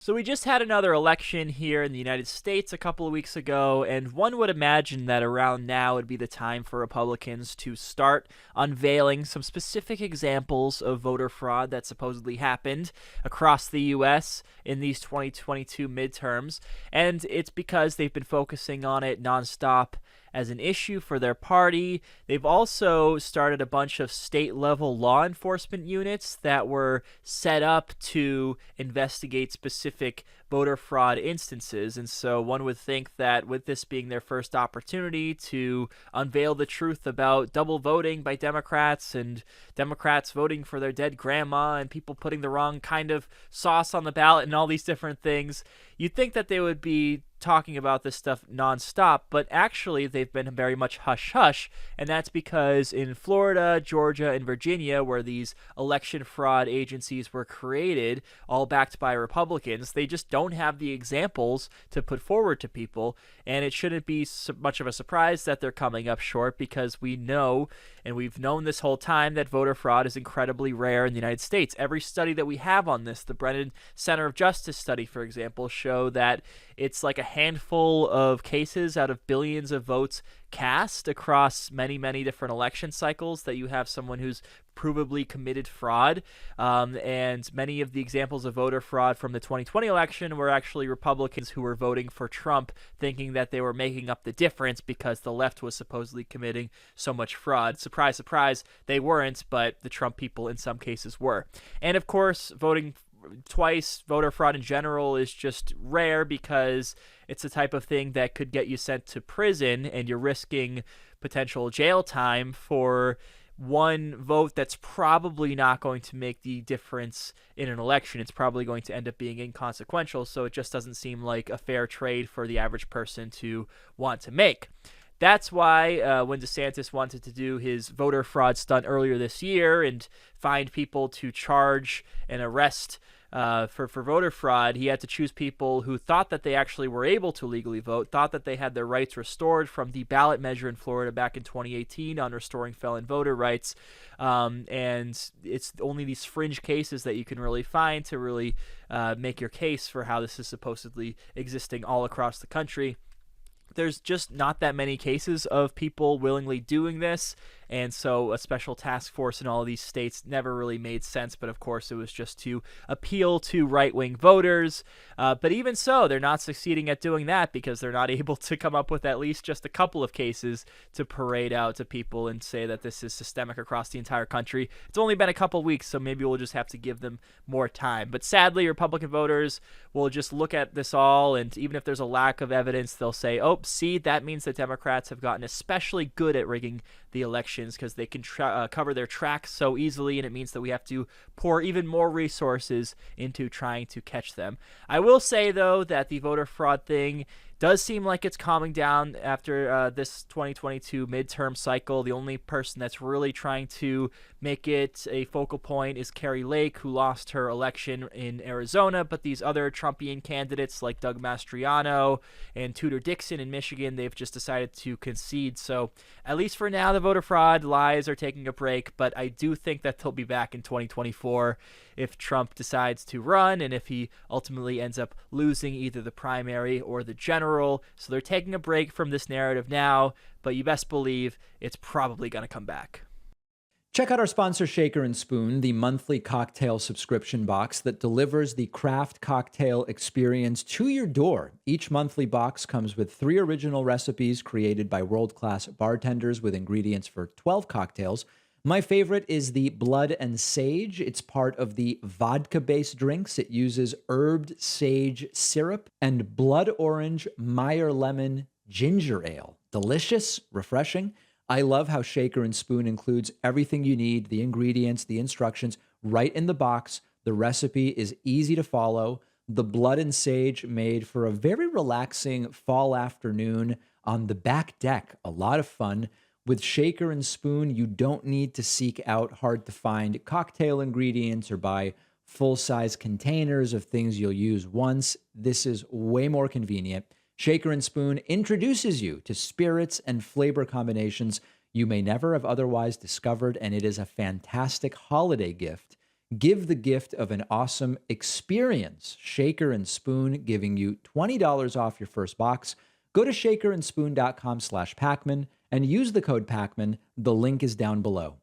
So we just had another election here in the United States a couple of weeks ago, and one would imagine that around now would be the time for Republicans to start unveiling some specific examples of voter fraud that supposedly happened across the U.S. in these 2022 midterms. And it's because they've been focusing on it nonstop as an issue for their party. They've also started a bunch of state level law enforcement units that were set up to investigate specific voter fraud instances. And so one would think that with this being their first opportunity to unveil the truth about double voting by Democrats and Democrats voting for their dead grandma and people putting the wrong kind of sauce on the ballot and all these different things, you'd think that they would be talking about this stuff nonstop, but actually they've been very much hush-hush, and that's because in Florida, Georgia, and Virginia, where these election fraud agencies were created, all backed by Republicans, they just don't have the examples to put forward to people, and it shouldn't be so much of a surprise that they're coming up short because we know, and we've known this whole time, that voter fraud is incredibly rare in the United States. Every study that we have on this, the Brennan Center of Justice study, for example, show that it's like a handful of cases out of billions of votes cast across many, many different election cycles that you have someone who's provably committed fraud. And many of the examples of voter fraud from the 2020 election were actually Republicans who were voting for Trump, thinking that they were making up the difference because the left was supposedly committing so much fraud. Surprise, surprise, they weren't, but the Trump people in some cases were. And of course, voting twice, voter fraud in general, is just rare because it's the type of thing that could get you sent to prison, and you're risking potential jail time for one vote that's probably not going to make the difference in an election. It's probably going to end up being inconsequential, so it just doesn't seem like a fair trade for the average person to want to make. That's why when DeSantis wanted to do his voter fraud stunt earlier this year and find people to charge and arrest for voter fraud, he had to choose people who thought that they actually were able to legally vote, thought that they had their rights restored from the ballot measure in Florida back in 2018 on restoring felon voter rights. And it's only these fringe cases that you can really find to really make your case for how this is supposedly existing all across the country. There's just not that many cases of people willingly doing this, and so a special task force in all of these states never really made sense, but of course it was just to appeal to right-wing voters. But even so, they're not succeeding at doing that because they're not able to come up with at least just a couple of cases to parade out to people and say that this is systemic across the entire country. It's only been a couple weeks, so maybe we'll just have to give them more time. But sadly, Republican voters will just look at this all, and even if there's a lack of evidence, they'll say, oh, see, that means that Democrats have gotten especially good at rigging the elections because they can cover their tracks so easily, and it means that we have to pour even more resources into trying to catch them. I will say, though, that the voter fraud thing does seem like it's calming down after this 2022 midterm cycle. The only person that's really trying to make it a focal point is Carrie Lake, who lost her election in Arizona, but these other Trumpian candidates like Doug Mastriano and Tudor Dixon in Michigan, they've just decided to concede. So at least for now, the voter fraud lies are taking a break, but I do think that they'll be back in 2024 if Trump decides to run and if he ultimately ends up losing either the primary or the general. So they're taking a break from this narrative now, but you best believe it's probably going to come back. Check out our sponsor, Shaker and Spoon, the monthly cocktail subscription box that delivers the craft cocktail experience to your door. Each monthly box comes with 3 original recipes created by world-class bartenders with ingredients for 12 cocktails. My favorite is the Blood and Sage. It's part of the vodka-based drinks. It uses herbed sage syrup and blood orange Meyer lemon ginger ale. Delicious, refreshing. I love how Shaker and Spoon includes everything you need, the ingredients, the instructions, right in the box. The recipe is easy to follow. The Blood and Sage made for a very relaxing fall afternoon on the back deck. A lot of fun. With Shaker and Spoon, you don't need to seek out hard-to-find cocktail ingredients or buy full-size containers of things you'll use once. This is way more convenient. Shaker and Spoon introduces you to spirits and flavor combinations you may never have otherwise discovered, and it is a fantastic holiday gift. Give the gift of an awesome experience. Shaker and Spoon giving you $20 off your first box. Go to shakerandspoon.com/Pacman and use the code Pacman. The link is down below.